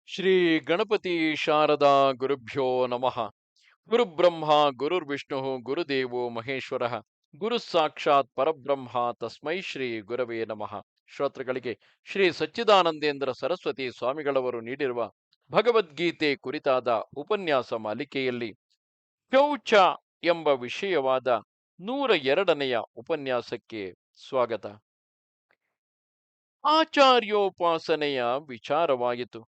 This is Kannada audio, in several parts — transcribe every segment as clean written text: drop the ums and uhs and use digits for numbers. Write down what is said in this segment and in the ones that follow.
ಶ್ರೀ ಗಣಪತಿ ಶಾರದಾ ಗುರುಭ್ಯೋ ನಮಃ. ಗುರುಬ್ರಹ್ಮ ಗುರುರ್ವಿಷ್ಣು ಗುರುದೇವೋ ಮಹೇಶ್ವರ. ಗುರು ಸಾಕ್ಷಾತ್ ಪರಬ್ರಹ್ಮ ತಸ್ಮೈ ಶ್ರೀ ಗುರವೇ ನಮಃ. ಶ್ರೋತೃಗಳಿಗೆ ಶ್ರೀ ಸಚ್ಚಿದಾನಂದೇಂದ್ರ ಸರಸ್ವತಿ ಸ್ವಾಮಿಗಳವರು ನೀಡಿರುವ ಭಗವದ್ಗೀತೆ ಕುರಿತಾದ ಉಪನ್ಯಾಸ ಮಾಲಿಕೆಯಲ್ಲಿ ಶೌಚ ಎಂಬ ವಿಷಯವಾದ 102ನೆಯ ಉಪನ್ಯಾಸಕ್ಕೆ ಸ್ವಾಗತ. ಆಚಾರ್ಯೋಪಾಸನೆಯ ವಿಚಾರವಾಯಿತು.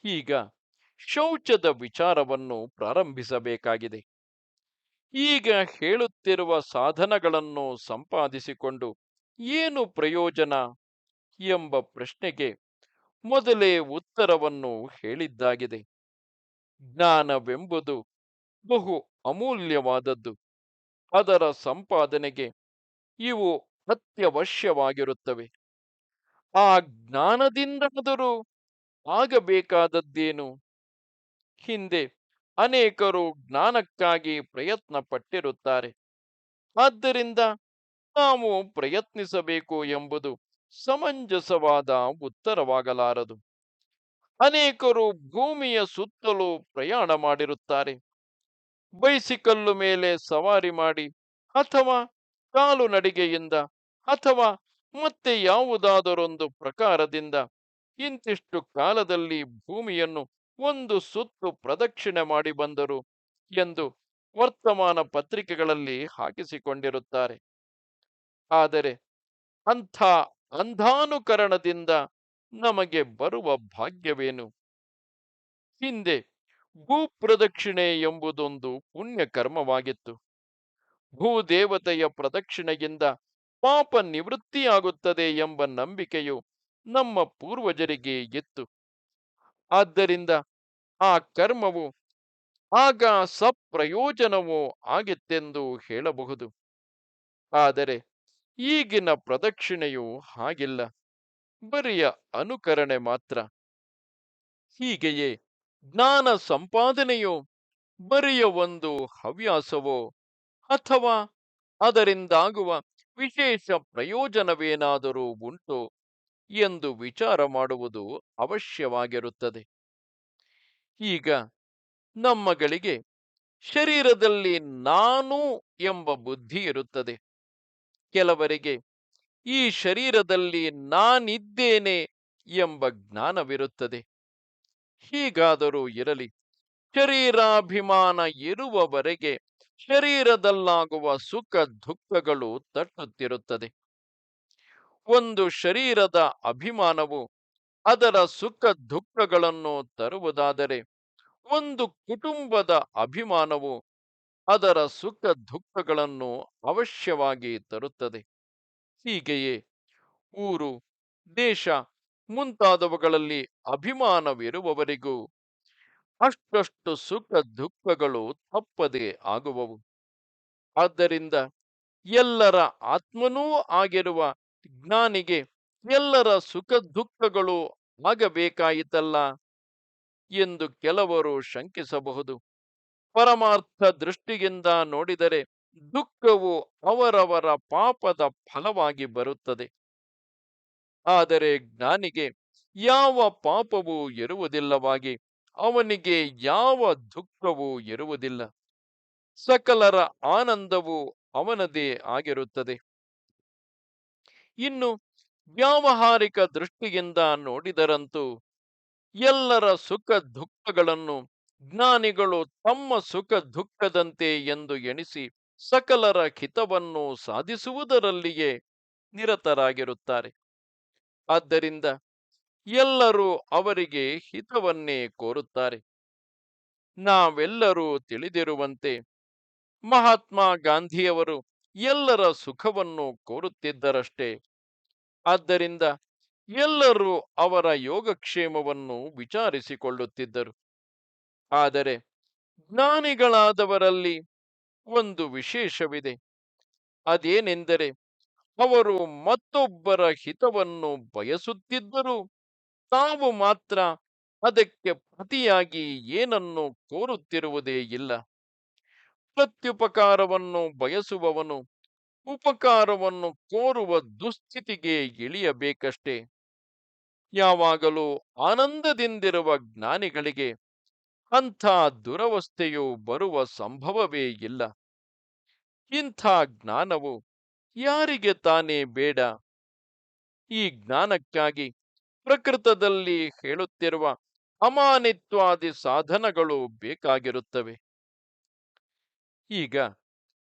ಈಗ ಶೌಚದ ವಿಚಾರವನ್ನು ಪ್ರಾರಂಭಿಸಬೇಕಾಗಿದೆ. ಈಗ ಹೇಳುತ್ತಿರುವ ಸಾಧನಗಳನ್ನು ಸಂಪಾದಿಸಿಕೊಂಡು ಏನು ಪ್ರಯೋಜನ ಎಂಬ ಪ್ರಶ್ನೆಗೆ ಮೊದಲೇ ಉತ್ತರವನ್ನು ಹೇಳಿದ್ದಾಗಿದೆ. ಜ್ಞಾನವೆಂಬುದು ಬಹು ಅಮೂಲ್ಯವಾದದ್ದು. ಅದರ ಸಂಪಾದನೆಗೆ ಇವು ಅತ್ಯವಶ್ಯವಾಗಿರುತ್ತವೆ. ಆ ಜ್ಞಾನದಿಂದಾದರೂ ಆಗಬೇಕಾದದ್ದೇನು? ಹಿಂದೆ ಅನೇಕರು ಜ್ಞಾನಕ್ಕಾಗಿ ಪ್ರಯತ್ನ ಪಟ್ಟಿರುತ್ತಾರೆ. ಆದ್ದರಿಂದ ನಾವು ಪ್ರಯತ್ನಿಸಬೇಕು ಎಂಬುದು ಸಮಂಜಸವಾದ ಉತ್ತರವಾಗಲಾರದು. ಅನೇಕರು ಭೂಮಿಯ ಸುತ್ತಲೂ ಪ್ರಯಾಣ ಮಾಡಿರುತ್ತಾರೆ. ಬೈಸಿಕಲ್ಲು ಮೇಲೆ ಸವಾರಿ ಮಾಡಿ, ಅಥವಾ ಕಾಲು ನಡಿಗೆಯಿಂದ, ಅಥವಾ ಮತ್ತೆ ಯಾವುದಾದರೊಂದು ಪ್ರಕಾರದಿಂದ ಇಂತಿಷ್ಟು ಕಾಲದಲ್ಲಿ ಭೂಮಿಯನ್ನು ಒಂದು ಸುತ್ತು ಪ್ರದಕ್ಷಿಣೆ ಮಾಡಿ ಬಂದರು ಎಂದು ವರ್ತಮಾನ ಪತ್ರಿಕೆಗಳಲ್ಲಿ ಹಾಕಿಸಿಕೊಂಡಿರುತ್ತಾರೆ. ಆದರೆ ಅಂಥ ಅಂಧಾನುಕರಣದಿಂದ ನಮಗೆ ಬರುವ ಭಾಗ್ಯವೇನು? ಹಿಂದೆ ಭೂಪ್ರದಕ್ಷಿಣೆ ಎಂಬುದೊಂದು ಪುಣ್ಯ ಕರ್ಮವಾಗಿತ್ತು. ಭೂದೇವತೆಯ ಪ್ರದಕ್ಷಿಣೆಯಿಂದ ಪಾಪ ನಿವೃತ್ತಿಯಾಗುತ್ತದೆ ಎಂಬ ನಂಬಿಕೆಯು ನಮ್ಮ ಪೂರ್ವಜರಿಗೆ ಇತ್ತು. ಆದ್ದರಿಂದ ಆ ಕರ್ಮವು ಆಗ ಸಪ್ರಯೋಜನವೂ ಆಗಿತ್ತೆಂದು ಹೇಳಬಹುದು. ಆದರೆ ಈಗಿನ ಪ್ರದಕ್ಷಿಣೆಯು ಹಾಗಿಲ್ಲ, ಬರಿಯ ಅನುಕರಣೆ ಮಾತ್ರ. ಹೀಗೆಯೇ ಜ್ಞಾನ ಸಂಪಾದನೆಯು ಬರಿಯ ಒಂದು ಹವ್ಯಾಸವೋ, ಅಥವಾ ಅದರಿಂದಾಗುವ ವಿಶೇಷ ಪ್ರಯೋಜನವೇನಾದರೂ ಉಂಟೋ ಎಂದು ವಿಚಾರ ಮಾಡುವುದು ಅವಶ್ಯವಾಗಿರುತ್ತದೆ. ಈಗ ನಮ್ಮಗಳಿಗೆ ಶರೀರದಲ್ಲಿ ನಾನು ಎಂಬ ಬುದ್ಧಿ ಇರುತ್ತದೆ. ಕೆಲವರಿಗೆ ಈ ಶರೀರದಲ್ಲಿ ನಾನಿದ್ದೇನೆ ಎಂಬ ಜ್ಞಾನವಿರುತ್ತದೆ. ಹೀಗಾದರೂ ಇರಲಿ, ಶರೀರಾಭಿಮಾನ ಇರುವವರೆಗೆ ಶರೀರದಲ್ಲಾಗುವ ಸುಖ ದುಃಖಗಳು ತಟ್ಟುತ್ತಿರುತ್ತದೆ. ಒಂದು ಶರೀರದ ಅಭಿಮಾನವು ಅದರ ಸುಖ ದುಃಖಗಳನ್ನು ತರುವುದಾದರೆ, ಒಂದು ಕುಟುಂಬದ ಅಭಿಮಾನವು ಅದರ ಸುಖ ದುಃಖಗಳನ್ನು ಅವಶ್ಯವಾಗಿ ತರುತ್ತದೆ. ಹೀಗೆಯೇ ಊರು, ದೇಶ ಮುಂತಾದವುಗಳಲ್ಲಿ ಅಭಿಮಾನವಿರುವವರಿಗೂ ಅಷ್ಟಷ್ಟು ಸುಖ ದುಃಖಗಳು ತಪ್ಪದೆ ಆಗುವವು. ಆದ್ದರಿಂದ ಎಲ್ಲರ ಆತ್ಮನೂ ಆಗಿರುವ ಜ್ಞಾನಿಗೆ ಎಲ್ಲರ ಸುಖ ದುಃಖಗಳು ಆಗಬೇಕಾಯಿತಲ್ಲ ಎಂದು ಕೆಲವರು ಶಂಕಿಸಬಹುದು. ಪರಮಾರ್ಥ ದೃಷ್ಟಿಯಿಂದ ನೋಡಿದರೆ ದುಃಖವು ಅವರವರ ಪಾಪದ ಫಲವಾಗಿ ಬರುತ್ತದೆ. ಆದರೆ ಜ್ಞಾನಿಗೆ ಯಾವ ಪಾಪವೂ ಇರುವುದಿಲ್ಲವಾಗಿ ಅವನಿಗೆ ಯಾವ ದುಃಖವೂ ಇರುವುದಿಲ್ಲ. ಸಕಲರ ಆನಂದವು ಅವನದೇ ಆಗಿರುತ್ತದೆ. ಇನ್ನು ವ್ಯಾವಹಾರಿಕ ದೃಷ್ಟಿಯಿಂದ ನೋಡಿದರಂತೂ ಎಲ್ಲರ ಸುಖ ದುಃಖಗಳನ್ನು ಜ್ಞಾನಿಗಳು ತಮ್ಮ ಸುಖ ದುಃಖದಂತೆ ಎಂದು ಎಣಿಸಿ ಸಕಲರ ಹಿತವನ್ನು ಸಾಧಿಸುವುದರಲ್ಲಿಯೇ ನಿರತರಾಗಿರುತ್ತಾರೆ. ಆದ್ದರಿಂದ ಎಲ್ಲರೂ ಅವರಿಗೆ ಹಿತವನ್ನೇ ಕೋರುತ್ತಾರೆ. ನಾವೆಲ್ಲರೂ ತಿಳಿದಿರುವಂತೆ ಮಹಾತ್ಮ ಗಾಂಧಿಯವರು ಎಲ್ಲರ ಸುಖವನ್ನು ಕೋರುತ್ತಿದ್ದರಷ್ಟೇ. ಆದ್ದರಿಂದ ಎಲ್ಲರೂ ಅವರ ಯೋಗಕ್ಷೇಮವನ್ನು ವಿಚಾರಿಸಿಕೊಳ್ಳುತ್ತಿದ್ದರು. ಆದರೆ ಜ್ಞಾನಿಗಳಾದವರಲ್ಲಿ ಒಂದು ವಿಶೇಷವಿದೆ. ಅದೇನೆಂದರೆ, ಅವರು ಮತ್ತೊಬ್ಬರ ಹಿತವನ್ನು ಬಯಸುತ್ತಿದ್ದರೂ ತಾವು ಮಾತ್ರ ಅದಕ್ಕೆ ಪ್ರತಿಯಾಗಿ ಏನನ್ನು ಕೋರುತ್ತಿರುವುದೇ ಇಲ್ಲ. ಪ್ರತ್ಯುಪಕಾರವನ್ನು ಬಯಸುವವನು ಉಪಕಾರವನ್ನು ಕೋರುವ ದುಸ್ಥಿತಿಗೆ ಇಳಿಯಬೇಕಷ್ಟೇ. ಯಾವಾಗಲೂ ಆನಂದದಿಂದಿರುವ ಜ್ಞಾನಿಗಳಿಗೆ ಅಂಥ ದುರವಸ್ಥೆಯು ಬರುವ ಸಂಭವವೇ ಇಲ್ಲ. ಇಂಥ ಜ್ಞಾನವು ಯಾರಿಗೆ ತಾನೇ ಬೇಡ? ಈ ಜ್ಞಾನಕ್ಕಾಗಿ ಪ್ರಕೃತದಲ್ಲಿ ಹೇಳುತ್ತಿರುವ ಅಮಾನಿತ್ವಾದಿ ಸಾಧನಗಳು ಬೇಕಾಗಿರುತ್ತವೆ. ಈಗ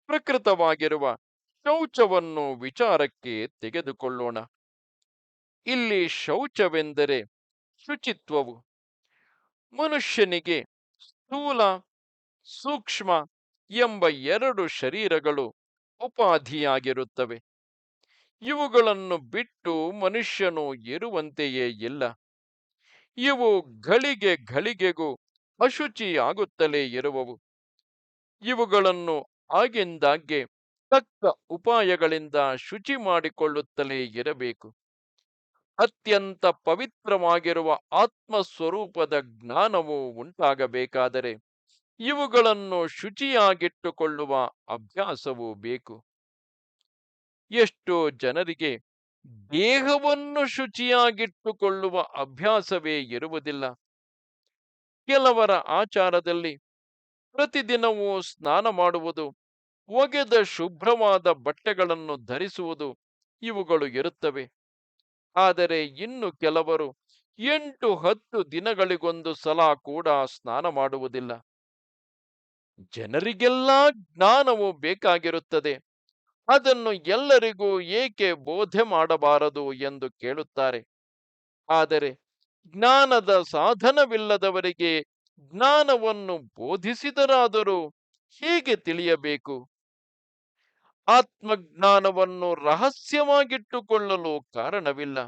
ಪ್ರಕೃತವಾಗಿರುವ ಶೌಚವನ್ನು ವಿಚಾರಕ್ಕೆ ತೆಗೆದುಕೊಳ್ಳೋಣ. ಇಲ್ಲಿ ಶೌಚವೆಂದರೆ ಶುಚಿತ್ವವು. ಮನುಷ್ಯನಿಗೆ ಸ್ಥೂಲ, ಸೂಕ್ಷ್ಮ ಎಂಬ ಎರಡು ಶರೀರಗಳು ಉಪಾಧಿಯಾಗಿರುತ್ತವೆ. ಇವುಗಳನ್ನು ಬಿಟ್ಟು ಮನುಷ್ಯನು ಇರುವಂತೆಯೇ ಇಲ್ಲ. ಇವು ಘಳಿಗೆ ಘಳಿಗೆಗೂ ಅಶುಚಿಯಾಗುತ್ತಲೇ ಇರುವವು. ಇವುಗಳನ್ನು ಆಗಿಂದಾಗ್ಗೆ ತಕ್ಕ ಉಪಾಯಗಳಿಂದ ಶುಚಿ ಮಾಡಿಕೊಳ್ಳುತ್ತಲೇ ಇರಬೇಕು. ಅತ್ಯಂತ ಪವಿತ್ರವಾಗಿರುವ ಆತ್ಮಸ್ವರೂಪದ ಜ್ಞಾನವು ಉಂಟಾಗಬೇಕಾದರೆ ಇವುಗಳನ್ನು ಶುಚಿಯಾಗಿಟ್ಟುಕೊಳ್ಳುವ ಅಭ್ಯಾಸವೂ ಬೇಕು. ಎಷ್ಟೋ ಜನರಿಗೆ ದೇಹವನ್ನು ಶುಚಿಯಾಗಿಟ್ಟುಕೊಳ್ಳುವ ಅಭ್ಯಾಸವೇ ಇರುವುದಿಲ್ಲ. ಕೆಲವರ ಆಚಾರದಲ್ಲಿ ಪ್ರತಿದಿನವೂ ಸ್ನಾನ ಮಾಡುವುದು, ಒಗೆದ ಶುಭ್ರವಾದ ಬಟ್ಟೆಗಳನ್ನು ಧರಿಸುವುದು ಇವುಗಳು ಇರುತ್ತವೆ. ಆದರೆ ಇನ್ನು ಕೆಲವರು 8-10 ದಿನಗಳಿಗೊಂದು ಸಲ ಕೂಡ ಸ್ನಾನ ಮಾಡುವುದಿಲ್ಲ. ಜನರಿಗೆಲ್ಲ ಜ್ಞಾನವು ಬೇಕಾಗಿರುತ್ತದೆ, ಅದನ್ನು ಎಲ್ಲರಿಗೂ ಏಕೆ ಬೋಧೆ ಮಾಡಬಾರದು ಎಂದು ಕೇಳುತ್ತಾರೆ. ಆದರೆ ಜ್ಞಾನದ ಸಾಧನವಿಲ್ಲದವರಿಗೆ ಜ್ಞಾನವನ್ನು ಬೋಧಿಸಿದರಾದರೂ ಹೇಗೆ ತಿಳಿಯಬೇಕು? ಆತ್ಮಜ್ಞಾನವನ್ನು ರಹಸ್ಯವಾಗಿಟ್ಟುಕೊಳ್ಳಲು ಕಾರಣವಿಲ್ಲ.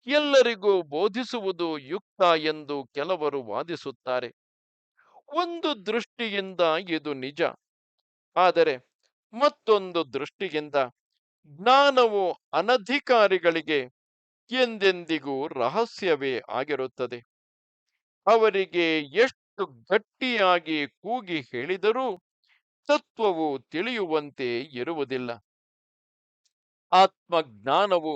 ಎಲ್ಲರಿಗೂ ಬೋಧಿಸುವುದು ಯುಕ್ತ ಎಂದು ಕೆಲವರು ವಾದಿಸುತ್ತಾರೆ. ಒಂದು ದೃಷ್ಟಿಯಿಂದ ಇದು ನಿಜ. ಆದರೆ ಮತ್ತೊಂದು ದೃಷ್ಟಿಯಿಂದ ಜ್ಞಾನವು ಅನಧಿಕಾರಿಗಳಿಗೆ ಎಂದೆಂದಿಗೂ ರಹಸ್ಯವೇ ಆಗಿರುತ್ತದೆ. ಅವರಿಗೆ ಎಷ್ಟು ಗಟ್ಟಿಯಾಗಿ ಕೂಗಿ ಹೇಳಿದರೂ ತತ್ವವು ತಿಳಿಯುವಂತೆ ಇರುವುದಿಲ್ಲ. ಆತ್ಮಜ್ಞಾನವು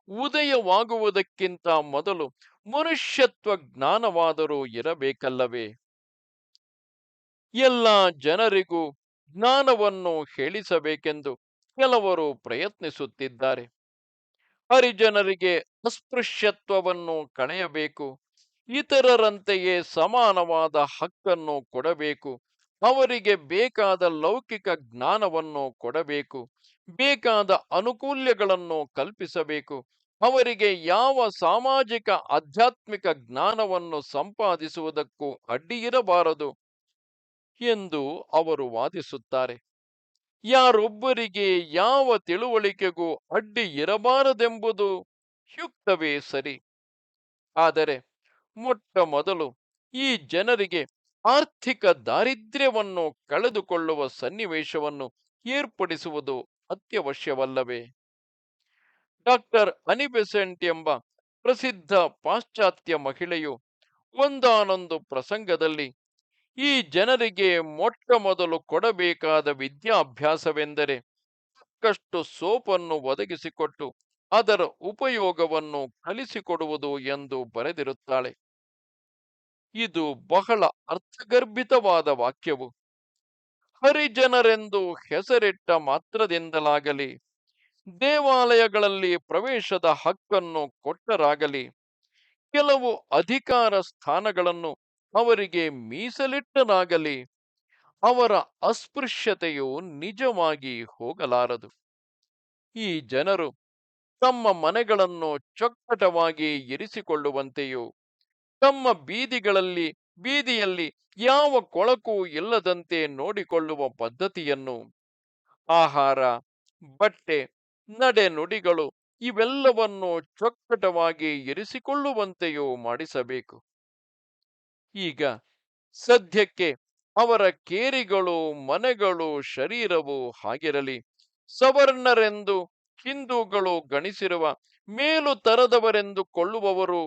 ಉದಯವಾಗುವುದಕ್ಕಿಂತ ಮೊದಲು ಮನುಷ್ಯತ್ವ ಜ್ಞಾನವಾದರೂ ಇರಬೇಕಲ್ಲವೇ? ಎಲ್ಲ ಜನರಿಗೂ ಜ್ಞಾನವನ್ನು ಹೇಳಿಸಬೇಕೆಂದು ಕೆಲವರು ಪ್ರಯತ್ನಿಸುತ್ತಿದ್ದಾರೆ. ಹರಿಜನರಿಗೆ ಅಸ್ಪೃಶ್ಯತ್ವವನ್ನು ಕಳೆಯಬೇಕು, ಇತರರಂತೆಯೇ ಸಮಾನವಾದ ಹಕ್ಕನ್ನು ಕೊಡಬೇಕು, ಅವರಿಗೆ ಬೇಕಾದ ಲೌಕಿಕ ಜ್ಞಾನವನ್ನು ಕೊಡಬೇಕು, ಬೇಕಾದ ಅನುಕೂಲ್ಯಗಳನ್ನು ಕಲ್ಪಿಸಬೇಕು, ಅವರಿಗೆ ಯಾವ ಸಾಮಾಜಿಕ ಆಧ್ಯಾತ್ಮಿಕ ಜ್ಞಾನವನ್ನು ಸಂಪಾದಿಸುವುದಕ್ಕೂ ಅಡ್ಡಿಯಿರಬಾರದು ಎಂದು ಅವರು ವಾದಿಸುತ್ತಾರೆ. ಯಾರೊಬ್ಬರಿಗೆ ಯಾವ ತಿಳುವಳಿಕೆಗೂ ಅಡ್ಡಿ ಇರಬಾರದೆಂಬುದು ಯುಕ್ತವೇ ಸರಿ. ಆದರೆ ಮೊಟ್ಟ ಮೊದಲು ಈ ಜನರಿಗೆ ಆರ್ಥಿಕ ದಾರಿದ್ರ್ಯವನ್ನು ಕಳೆದುಕೊಳ್ಳುವ ಸನ್ನಿವೇಶವನ್ನು ಏರ್ಪಡಿಸುವುದು ಅತ್ಯವಶ್ಯವಲ್ಲವೇ? ಡಾಕ್ಟರ್ ಅನಿ ಬೆಸೆಂಟ್ ಎಂಬ ಪ್ರಸಿದ್ಧ ಪಾಶ್ಚಾತ್ಯ ಮಹಿಳೆಯು ಒಂದಾನೊಂದು ಪ್ರಸಂಗದಲ್ಲಿ ಈ ಜನರಿಗೆ ಮೊಟ್ಟ ಮೊದಲು ಕೊಡಬೇಕಾದ ವಿದ್ಯಾಭ್ಯಾಸವೆಂದರೆ ಸಾಕಷ್ಟು ಸೋಪನ್ನು ಒದಗಿಸಿಕೊಟ್ಟು ಅದರ ಉಪಯೋಗವನ್ನು ಕಲಿಸಿಕೊಡುವುದು ಎಂದು ಬರೆದಿರುತ್ತಾಳೆ. ಇದು ಬಹಳ ಅರ್ಥಗರ್ಭಿತವಾದ ವಾಕ್ಯವು. ಹರಿಜನರೆಂದು ಹೆಸರಿಟ್ಟ ಮಾತ್ರದಿಂದಲಾಗಲಿ, ದೇವಾಲಯಗಳಲ್ಲಿ ಪ್ರವೇಶದ ಹಕ್ಕನ್ನು ಕೊಟ್ಟರಾಗಲಿ, ಕೆಲವು ಅಧಿಕಾರ ಸ್ಥಾನಗಳನ್ನು ಅವರಿಗೆ ಮೀಸಲಿಟ್ಟರಾಗಲಿ, ಅವರ ಅಸ್ಪೃಶ್ಯತೆಯು ನಿಜವಾಗಿ ಹೋಗಲಾರದು. ಈ ಜನರು ತಮ್ಮ ಮನೆಗಳನ್ನು ಚೊಕ್ಕಟವಾಗಿ ಇರಿಸಿಕೊಳ್ಳುವಂತೆಯೂ, ತಮ್ಮ ಬೀದಿಯಲ್ಲಿ ಯಾವ ಕೊಳಕು ಇಲ್ಲದಂತೆ ನೋಡಿಕೊಳ್ಳುವ ಪದ್ಧತಿಯನ್ನು, ಆಹಾರ, ಬಟ್ಟೆ, ನಡೆನುಡಿಗಳು ಇವೆಲ್ಲವನ್ನು ಚೊಕ್ಕಟವಾಗಿ ಇರಿಸಿಕೊಳ್ಳುವಂತೆಯೂ ಮಾಡಿಸಬೇಕು. ಈಗ ಸದ್ಯಕ್ಕೆ ಅವರ ಕೇರಿಗಳು, ಮನೆಗಳು, ಶರೀರವು ಹಾಗಿರಲಿ. ಸವರ್ಣರೆಂದು ಹಿಂದೂಗಳು ಗಣಿಸಿರುವ ಮೇಲು ತರದವರೆಂದು ಕೊಳ್ಳುವವರು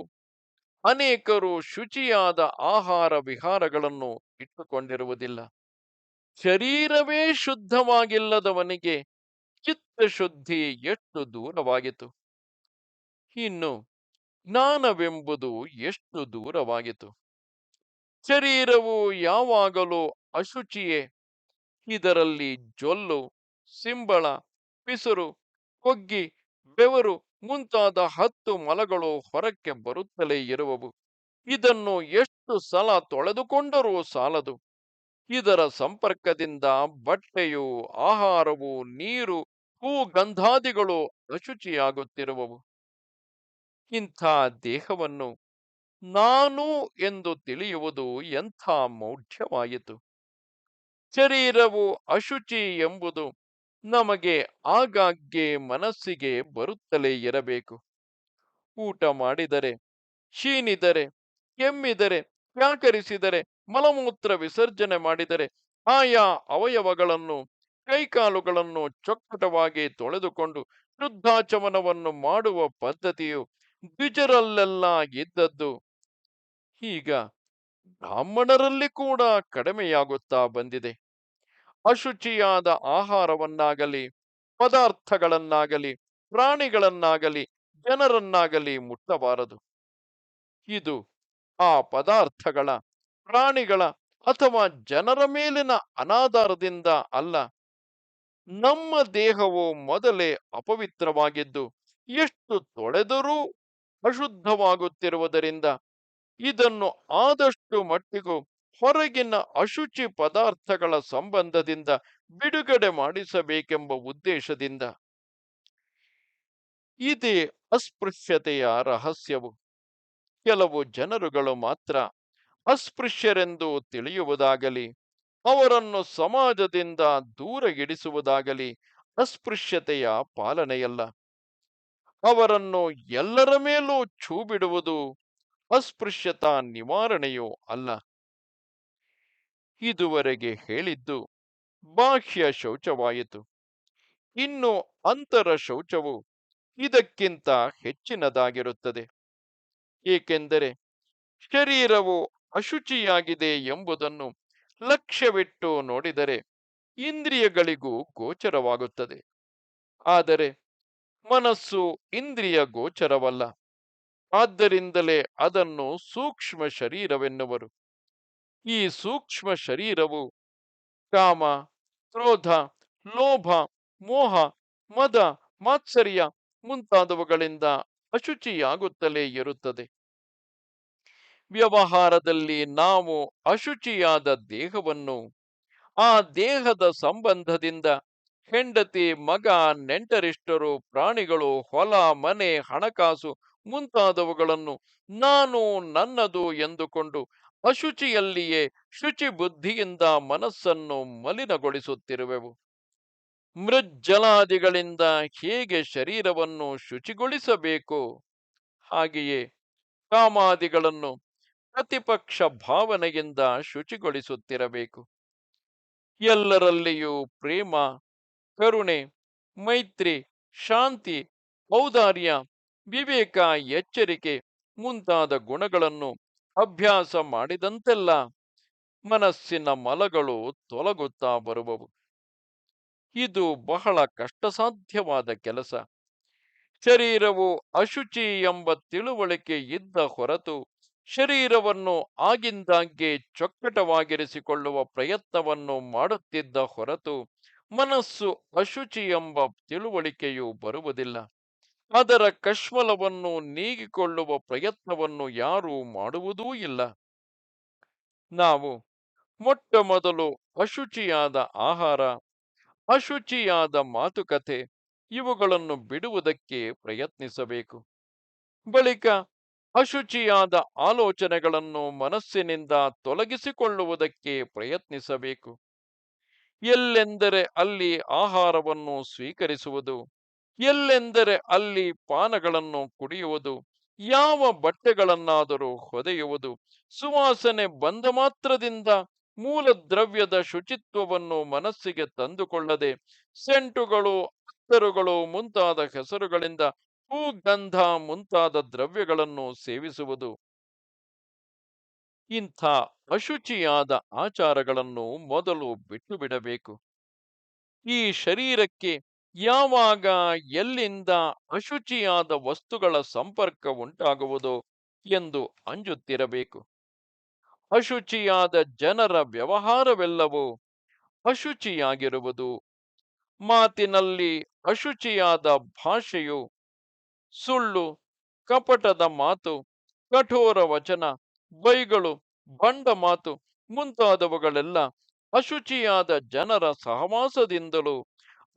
ಅನೇಕರು ಶುಚಿಯಾದ ಆಹಾರ ವಿಹಾರಗಳನ್ನು ಇಟ್ಟುಕೊಂಡಿರುವುದಿಲ್ಲ. ಶರೀರವೇ ಶುದ್ಧವಾಗಿಲ್ಲದವನಿಗೆ ಚಿತ್ತಶುದ್ಧಿ ಎಷ್ಟು ದೂರವಾಗಿತು. ಇನ್ನು ಜ್ಞಾನವೆಂಬುದು ಎಷ್ಟು ದೂರವಾಗಿತು. ಶರೀರವು ಯಾವಾಗಲೂ ಅಶುಚಿಯೇ. ಇದರಲ್ಲಿ ಜೊಲ್ಲು, ಸಿಂಬಳ, ಪಿಸುರು, ಕೊಗ್ಗಿ, ಬೆವರು ಮುಂತಾದ 10 ಮಲಗಳು ಹೊರಕ್ಕೆ ಬರುತ್ತಲೇ ಇರುವವು. ಇದನ್ನು ಎಷ್ಟು ಸಲ ತೊಳೆದುಕೊಂಡರೂ ಸಾಲದು. ಇದರ ಸಂಪರ್ಕದಿಂದ ಬಟ್ಟೆಯು, ಆಹಾರವು, ನೀರು, ಹೂ ಗಂಧಾದಿಗಳು ಅಶುಚಿಯಾಗುತ್ತಿರುವವು. ಇಂಥ ದೇಹವನ್ನು ನಾನು ಎಂದು ತಿಳಿಯುವುದು ಎಂಥ ಮೌಢ್ಯವಾಯಿತು. ಶರೀರವು ಅಶುಚಿ ಎಂಬುದು ನಮಗೆ ಆಗಾಗ್ಗೆ ಮನಸ್ಸಿಗೆ ಬರುತ್ತಲೇ ಇರಬೇಕು. ಊಟ ಮಾಡಿದರೆ, ಶೀನಿದರೆ, ಕೆಮ್ಮಿದರೆ, ವ್ಯಾಕರಿಸಿದರೆ, ಮಲಮೂತ್ರ ವಿಸರ್ಜನೆ ಮಾಡಿದರೆ ಆಯಾ ಅವಯವಗಳನ್ನು, ಕೈಕಾಲುಗಳನ್ನು ಚೊಕ್ಕಟವಾಗಿ ತೊಳೆದುಕೊಂಡು ಶುದ್ಧಾಚಮನವನ್ನು ಮಾಡುವ ಪದ್ಧತಿಯು ದ್ವಿಜರಲ್ಲೆಲ್ಲ ಇದ್ದದ್ದು ಈಗ ಬ್ರಾಹ್ಮಣರಲ್ಲಿ ಕೂಡ ಕಡಿಮೆಯಾಗುತ್ತಾ ಬಂದಿದೆ. ಅಶುಚಿಯಾದ ಆಹಾರವನ್ನಾಗಲಿ, ಪದಾರ್ಥಗಳನ್ನಾಗಲಿ, ಪ್ರಾಣಿಗಳನ್ನಾಗಲಿ, ಜನರನ್ನಾಗಲಿ ಮುಟ್ಟಬಾರದು. ಇದು ಆ ಪದಾರ್ಥಗಳ, ಪ್ರಾಣಿಗಳ ಅಥವಾ ಜನರ ಮೇಲಿನ ಅನಾದರದಿಂದ ಅಲ್ಲ. ನಮ್ಮ ದೇಹವು ಮೊದಲೇ ಅಪವಿತ್ರವಾಗಿದ್ದು ಎಷ್ಟು ತೊಳೆದರೂ ಅಶುದ್ಧವಾಗುತ್ತಿರುವುದರಿಂದ ಇದನ್ನು ಆದಷ್ಟು ಮಟ್ಟಿಗೂ ಹೊರಗಿನ ಅಶುಚಿ ಪದಾರ್ಥಗಳ ಸಂಬಂಧದಿಂದ ಬಿಡುಗಡೆ ಮಾಡಿಸಬೇಕೆಂಬ ಉದ್ದೇಶದಿಂದ ಇದೇ ಅಸ್ಪೃಶ್ಯತೆಯ ರಹಸ್ಯವು. ಕೆಲವು ಜನರುಗಳು ಮಾತ್ರ ಅಸ್ಪೃಶ್ಯರೆಂದು ತಿಳಿಯುವುದಾಗಲಿ, ಅವರನ್ನು ಸಮಾಜದಿಂದ ದೂರ ಇಡಿಸುವುದಾಗಲಿ ಅಸ್ಪೃಶ್ಯತೆಯ ಪಾಲನೆಯಲ್ಲ. ಅವರನ್ನು ಎಲ್ಲರ ಮೇಲೂ ಛೂ ಬಿಡುವುದು ಅಸ್ಪೃಶ್ಯತಾ ನಿವಾರಣೆಯೂ ಅಲ್ಲ. ಇದುವರೆಗೆ ಹೇಳಿದ್ದು ಬಾಹ್ಯ ಶೌಚವಾಯಿತು. ಇನ್ನು ಅಂತರ ಶೌಚವು ಇದಕ್ಕಿಂತ ಹೆಚ್ಚಿನದಾಗಿರುತ್ತದೆ. ಏಕೆಂದರೆ ಶರೀರವು ಅಶುಚಿಯಾಗಿದೆ ಎಂಬುದನ್ನು ಲಕ್ಷ್ಯವಿಟ್ಟು ನೋಡಿದರೆ ಇಂದ್ರಿಯಗಳಿಗೂ ಗೋಚರವಾಗುತ್ತದೆ. ಆದರೆ ಮನಸ್ಸು ಇಂದ್ರಿಯ ಗೋಚರವಲ್ಲ. ಆದ್ದರಿಂದಲೇ ಅದನ್ನು ಸೂಕ್ಷ್ಮ ಶರೀರವೆನ್ನುವರು. ಈ ಸೂಕ್ಷ್ಮ ಶರೀರವು ಕಾಮ, ಕ್ರೋಧ, ಲೋಭ, ಮೋಹ, ಮದ, ಮಾತ್ಸರ್ಯ ಮುಂತಾದವುಗಳಿಂದ ಅಶುಚಿಯಾಗುತ್ತಲೇ ಇರುತ್ತದೆ. ವ್ಯವಹಾರದಲ್ಲಿ ನಾವು ಅಶುಚಿಯಾದ ದೇಹವನ್ನು ಆ ದೇಹದ ಸಂಬಂಧದಿಂದ ಹೆಂಡತಿ, ಮಗ, ನೆಂಟರಿಷ್ಟರು, ಪ್ರಾಣಿಗಳು, ಹೊಲ, ಮನೆ, ಹಣಕಾಸು ಮುಂತಾದವುಗಳನ್ನು ನಾನು, ನನ್ನದು ಎಂದುಕೊಂಡು ಅಶುಚಿಯಲ್ಲಿಯೇ ಶುಚಿ ಬುದ್ಧಿಯಿಂದ ಮನಸ್ಸನ್ನು ಮಲಿನಗೊಳಿಸುತ್ತಿರುವೆವು. ಮೃಜ್ಜಲಾದಿಗಳಿಂದ ಹೇಗೆ ಶರೀರವನ್ನು ಶುಚಿಗೊಳಿಸಬೇಕು, ಹಾಗೆಯೇ ಕಾಮಾದಿಗಳನ್ನು ಪ್ರತಿಪಕ್ಷ ಭಾವನೆಯಿಂದ ಶುಚಿಗೊಳಿಸುತ್ತಿರಬೇಕು. ಎಲ್ಲರಲ್ಲಿಯೂ ಪ್ರೇಮ, ಕರುಣೆ, ಮೈತ್ರಿ, ಶಾಂತಿ, ಔದಾರ್ಯ, ವಿವೇಕ, ಎಚ್ಚರಿಕೆ ಮುಂತಾದ ಗುಣಗಳನ್ನು ಅಭ್ಯಾಸ ಮಾಡಿದಂತೆಲ್ಲ ಮನಸ್ಸಿನ ಮಲಗಳು ತೊಲಗುತ್ತಾ ಬರುವವು. ಇದು ಬಹಳ ಕಷ್ಟಸಾಧ್ಯವಾದ ಕೆಲಸ. ಶರೀರವು ಅಶುಚಿ ಎಂಬ ತಿಳುವಳಿಕೆ ಇದ್ದ ಹೊರತು ಶರೀರವನ್ನು ಆಗಿಂದಾಗ್ಗೆ ಚೊಕ್ಕಟವಾಗಿರಿಸಿಕೊಳ್ಳುವ ಪ್ರಯತ್ನವನ್ನು ಮಾಡುತ್ತಿದ್ದ ಹೊರತು ಮನಸ್ಸು ಅಶುಚಿ ಎಂಬ ತಿಳುವಳಿಕೆಯು ಬರುವುದಿಲ್ಲ. ಅದರ ಕಶ್ಮಲವನ್ನು ನೀಗಿಕೊಳ್ಳುವ ಪ್ರಯತ್ನವನ್ನು ಯಾರೂ ಮಾಡುವುದೂ ಇಲ್ಲ. ನಾವು ಮೊಟ್ಟ ಮೊದಲು ಅಶುಚಿಯಾದ ಆಹಾರ, ಅಶುಚಿಯಾದ ಮಾತುಕತೆ ಇವುಗಳನ್ನು ಬಿಡುವುದಕ್ಕೆ ಪ್ರಯತ್ನಿಸಬೇಕು. ಬಳಿಕ ಅಶುಚಿಯಾದ ಆಲೋಚನೆಗಳನ್ನು ಮನಸ್ಸಿನಿಂದ ತೊಲಗಿಸಿಕೊಳ್ಳುವುದಕ್ಕೆ ಪ್ರಯತ್ನಿಸಬೇಕು. ಎಲ್ಲೆಂದರೆ ಅಲ್ಲಿ ಆಹಾರವನ್ನು ಸ್ವೀಕರಿಸುವುದು, ಎಲ್ಲೆಂದರೆ ಅಲ್ಲಿ ಪಾನಗಳನ್ನು ಕುಡಿಯುವುದು, ಯಾವ ಬಟ್ಟೆಗಳನ್ನಾದರೂ ಹೊದೆಯುವುದು, ಸುವಾಸನೆ ಬಂದ ಮಾತ್ರದಿಂದ ಮೂಲ ದ್ರವ್ಯದ ಶುಚಿತ್ವವನ್ನು ಮನಸ್ಸಿಗೆ ತಂದುಕೊಳ್ಳದೆ ಸೆಂಟುಗಳು, ಅತ್ತರುಗಳು ಮುಂತಾದ ಹೆಸರುಗಳಿಂದ ಹೂಗಂಧ ಮುಂತಾದ ದ್ರವ್ಯಗಳನ್ನು ಸೇವಿಸುವುದು, ಇಂಥ ಅಶುಚಿಯಾದ ಆಚಾರಗಳನ್ನು ಮೊದಲು ಬಿಟ್ಟು ಬಿಡಬೇಕು. ಈ ಶರೀರಕ್ಕೆ ಯಾವಾಗ ಎಲ್ಲಿಂದ ಅಶುಚಿಯಾದ ವಸ್ತುಗಳ ಸಂಪರ್ಕ ಉಂಟಾಗುವುದೋ ಎಂದು ಅಂಜುತ್ತಿರಬೇಕು. ಅಶುಚಿಯಾದ ಜನರ ವ್ಯವಹಾರವೆಲ್ಲವೂ ಅಶುಚಿಯಾಗಿರುವುದು. ಮಾತಿನಲ್ಲಿ ಅಶುಚಿಯಾದ ಭಾಷೆಯು, ಸುಳ್ಳು, ಕಪಟದ ಮಾತು, ಕಠೋರ ವಚನ, ಬೈಗಳು, ಬಂಡ ಮಾತು ಮುಂತಾದವುಗಳೆಲ್ಲ ಅಶುಚಿಯಾದ ಜನರ ಸಹವಾಸದಿಂದಲೂ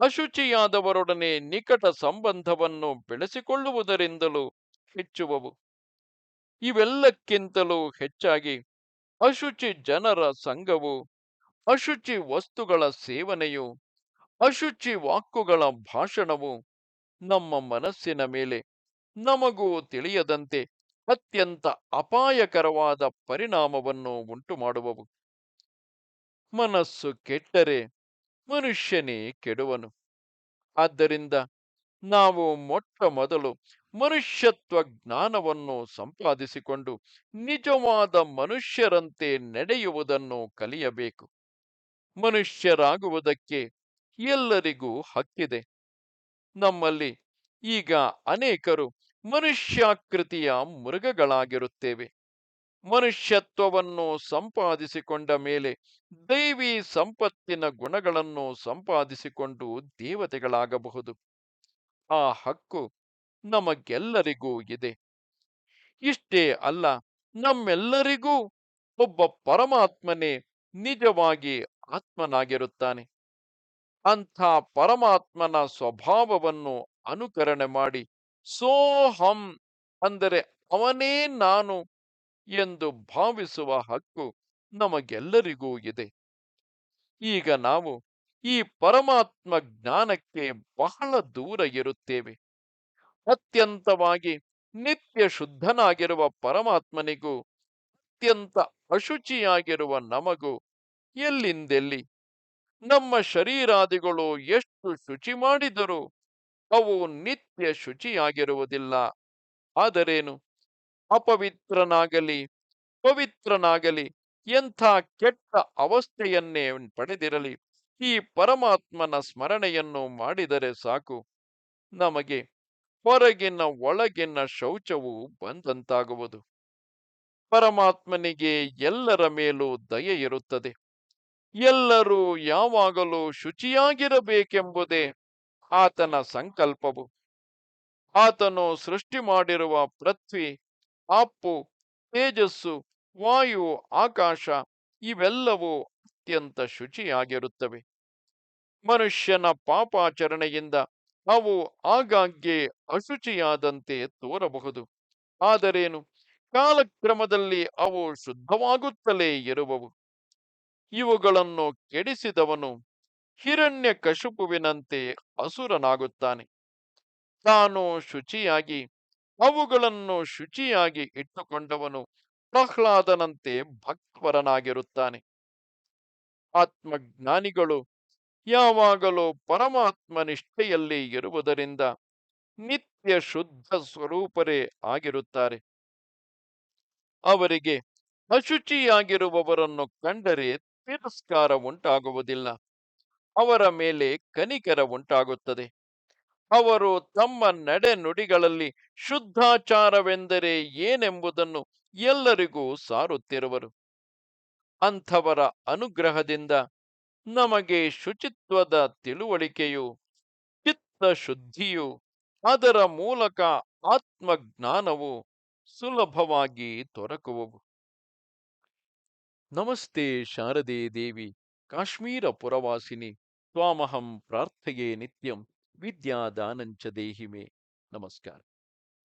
ಅಶುಚಿಯಾದವರೊಡನೆ ನಿಕಟ ಸಂಬಂಧವನ್ನು ಬೆಳೆಸಿಕೊಳ್ಳುವುದರಿಂದಲೂ ಹೆಚ್ಚುವವು. ಇವೆಲ್ಲಕ್ಕಿಂತಲೂ ಹೆಚ್ಚಾಗಿ ಅಶುಚಿ ಜನರ ಸಂಘವು, ಅಶುಚಿ ವಸ್ತುಗಳ ಸೇವನೆಯು, ಅಶುಚಿ ವಾಕ್ಕುಗಳ ಭಾಷಣವು ನಮ್ಮ ಮನಸ್ಸಿನ ಮೇಲೆ ನಮಗೂ ತಿಳಿಯದಂತೆ ಅತ್ಯಂತ ಅಪಾಯಕರವಾದ ಪರಿಣಾಮವನ್ನು ಉಂಟುಮಾಡುವವು. ಮನಸ್ಸು ಕೆಟ್ಟರೆ ಮನುಷ್ಯನೇ ಕೆಡುವನು. ಆದ್ದರಿಂದ ನಾವು ಮೊಟ್ಟ ಮೊದಲು ಮನುಷ್ಯತ್ವ ಜ್ಞಾನವನ್ನು ಸಂಪಾದಿಸಿಕೊಂಡು ನಿಜವಾದ ಮನುಷ್ಯರಂತೆ ನಡೆಯುವುದನ್ನು ಕಲಿಯಬೇಕು. ಮನುಷ್ಯರಾಗುವುದಕ್ಕೆ ಎಲ್ಲರಿಗೂ ಹಕ್ಕಿದೆ. ನಮ್ಮಲ್ಲಿ ಈಗ ಅನೇಕರು ಮನುಷ್ಯಾಕೃತಿಯ ಮೃಗಗಳಾಗಿರುತ್ತೇವೆ. ಮನುಷ್ಯತ್ವವನ್ನು ಸಂಪಾದಿಸಿಕೊಂಡ ಮೇಲೆ ದೈವಿ ಸಂಪತ್ತಿನ ಗುಣಗಳನ್ನು ಸಂಪಾದಿಸಿಕೊಂಡು ದೇವತೆಗಳಾಗಬಹುದು. ಆ ಹಕ್ಕು ನಮಗೆಲ್ಲರಿಗೂ ಇದೆ. ಇಷ್ಟೇ ಅಲ್ಲ, ನಮ್ಮೆಲ್ಲರಿಗೂ ಒಬ್ಬ ಪರಮಾತ್ಮನೇ ನಿಜವಾಗಿ ಆತ್ಮನಾಗಿರುತ್ತಾನೆ. ಅಂಥ ಪರಮಾತ್ಮನ ಸ್ವಭಾವವನ್ನು ಅನುಕರಣೆ ಮಾಡಿ ಸೋಹಂ, ಅಂದರೆ ಅವನೇ ನಾನು ಎಂದು ಭಾವಿಸುವ ಹಕ್ಕು ನಮಗೆಲ್ಲರಿಗೂ ಇದೆ. ಈಗ ನಾವು ಈ ಪರಮಾತ್ಮ ಜ್ಞಾನಕ್ಕೆ ಬಹಳ ದೂರ ಇರುತ್ತೇವೆ. ಅತ್ಯಂತವಾಗಿ ನಿತ್ಯ ಶುದ್ಧನಾಗಿರುವ ಪರಮಾತ್ಮನಿಗೂ ಅತ್ಯಂತ ಅಶುಚಿಯಾಗಿರುವ ನಮಗೂ ಎಲ್ಲಿಂದೆಲ್ಲಿ. ನಮ್ಮ ಶರೀರಾದಿಗಳು ಎಷ್ಟು ಶುಚಿ ಮಾಡಿದರೂ ಅವು ನಿತ್ಯ ಶುಚಿಯಾಗಿರುವುದಿಲ್ಲ. ಆದರೇನು, ಅಪವಿತ್ರನಾಗಲಿ ಪವಿತ್ರನಾಗಲಿ ಎಂಥ ಕೆಟ್ಟ ಅವಸ್ಥೆಯನ್ನೇ ಪಡೆದಿರಲಿ, ಈ ಪರಮಾತ್ಮನ ಸ್ಮರಣೆಯನ್ನು ಮಾಡಿದರೆ ಸಾಕು, ನಮಗೆ ಹೊರಗಿನ ಒಳಗಿನ ಶೌಚವು ಬಂದಂತಾಗುವುದು. ಪರಮಾತ್ಮನಿಗೆ ಎಲ್ಲರ ಮೇಲೂ ದಯೆ ಇರುತ್ತದೆ. ಎಲ್ಲರೂ ಯಾವಾಗಲೂ ಶುಚಿಯಾಗಿರಬೇಕೆಂಬುದೇ ಆತನ ಸಂಕಲ್ಪವು. ಆತನು ಸೃಷ್ಟಿ ಮಾಡಿರುವ ಪೃಥ್ವಿ, ಅಪ್ಪು, ತೇಜಸ್ಸು, ವಾಯು, ಆಕಾಶ ಇವೆಲ್ಲವೂ ಅತ್ಯಂತ ಶುಚಿಯಾಗಿರುತ್ತವೆ. ಮನುಷ್ಯನ ಪಾಪಾಚರಣೆಯಿಂದ ಅವು ಆಗಾಗ್ಗೆ ಅಶುಚಿಯಾದಂತೆ ತೋರಬಹುದು. ಆದರೇನು, ಕಾಲಕ್ರಮದಲ್ಲಿ ಅವು ಶುದ್ಧವಾಗುತ್ತಲೇ ಇರುವವು. ಇವುಗಳನ್ನು ಕೆಡಿಸಿದವನು ಹಿರಣ್ಯಕಶಿಪುವಿನಂತೆ ಅಸುರನಾಗುತ್ತಾನೆ. ತಾನು ಶುಚಿಯಾಗಿ ಅವುಗಳನ್ನು ಶುಚಿಯಾಗಿ ಇಟ್ಟುಕೊಂಡವನು ಪ್ರಹ್ಲಾದನಂತೆ ಭಕ್ತವರನಾಗಿರುತ್ತಾನೆ. ಆತ್ಮಜ್ಞಾನಿಗಳು ಯಾವಾಗಲೂ ಪರಮಾತ್ಮ ನಿಷ್ಠೆಯಲ್ಲಿ ಇರುವುದರಿಂದ ನಿತ್ಯ ಶುದ್ಧ ಸ್ವರೂಪರೇ ಆಗಿರುತ್ತಾರೆ. ಅವರಿಗೆ ಅಶುಚಿಯಾಗಿರುವವರನ್ನು ಕಂಡರೆ ತಿರಸ್ಕಾರ ಉಂಟಾಗುವುದಿಲ್ಲ. ಅವರ ಮೇಲೆ ಕನಿಕರ ಉಂಟಾಗುತ್ತದೆ. ಅವರು ತಮ್ಮ ನಡೆನುಡಿಗಳಲ್ಲಿ ಶುದ್ಧಾಚಾರವೆಂದರೆ ಏನೆಂಬುದನ್ನು ಎಲ್ಲರಿಗೂ ಸಾರುತ್ತಿರುವರು. ಅಂಥವರ ಅನುಗ್ರಹದಿಂದ ನಮಗೆ ಶುಚಿತ್ವದ ತಿಳುವಳಿಕೆಯು, ಚಿತ್ತ ಶುದ್ಧಿಯು, ಅದರ ಮೂಲಕ ಆತ್ಮಜ್ಞಾನವು ಸುಲಭವಾಗಿ ದೊರಕುವವು. ನಮಸ್ತೆ ಶಾರದೆ ದೇವಿ, ಕಾಶ್ಮೀರ ಪುರವಾಸಿನಿ. ತ್ವಾಮಹಂ ಪ್ರಾರ್ಥಯೇ ನಿತ್ಯಂ, ವಿದ್ಯಾದಾನಂಚ ದೇಹಿ ಮೇ. ನಮಸ್ಕಾರ.